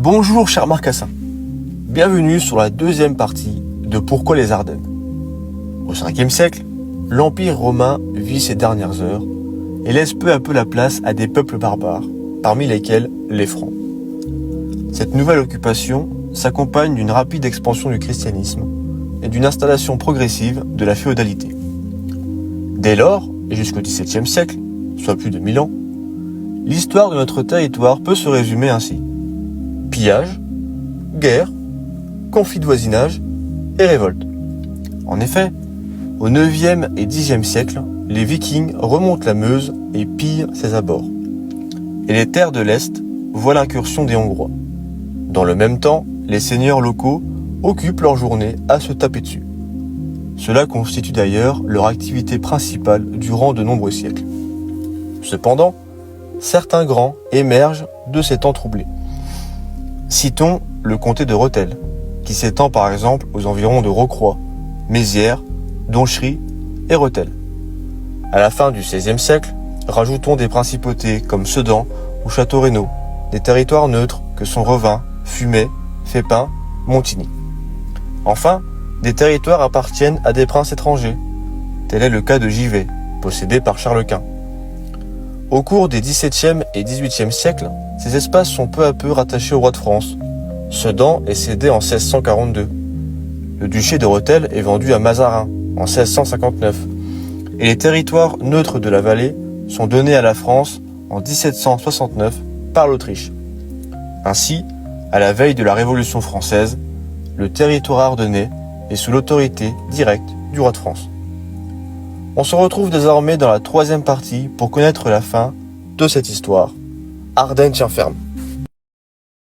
Bonjour cher Marcassin, bienvenue sur la deuxième partie de Pourquoi les Ardennes. Au 5e siècle, l'Empire romain vit ses dernières heures et laisse peu à peu la place à des peuples barbares, parmi lesquels les Francs. Cette nouvelle occupation s'accompagne d'une rapide expansion du christianisme et d'une installation progressive de la féodalité. Dès lors, et jusqu'au XVIIe siècle, soit plus de 1000 ans, l'histoire de notre territoire peut se résumer ainsi. Pillage, guerre, conflits de voisinage et révolte. En effet, au 9e et 10e siècle, les Vikings remontent la Meuse et pillent ses abords. Et les terres de l'Est voient l'incursion des Hongrois. Dans le même temps, les seigneurs locaux occupent leur journée à se taper dessus. Cela constitue d'ailleurs leur activité principale durant de nombreux siècles. Cependant, certains grands émergent de ces temps troublés. Citons le comté de Rethel, qui s'étend par exemple aux environs de Rocroi, Mézières, Donchery et Rethel. À la fin du XVIe siècle, rajoutons des principautés comme Sedan ou Château-Renaud, des territoires neutres que sont Revin, Fumay, Fépin, Montigny. Enfin, des territoires appartiennent à des princes étrangers. Tel est le cas de Givet, possédé par Charles Quint. Au cours des XVIIe et XVIIIe siècles, ces espaces sont peu à peu rattachés au roi de France. Sedan est cédé en 1642. Le duché de Rethel est vendu à Mazarin en 1659. Et les territoires neutres de la vallée sont donnés à la France en 1769 par l'Autriche. Ainsi, à la veille de la Révolution française, le territoire ardennais est sous l'autorité directe du roi de France. On se retrouve désormais dans la troisième partie pour connaître la fin de cette histoire. Ardennes tient ferme.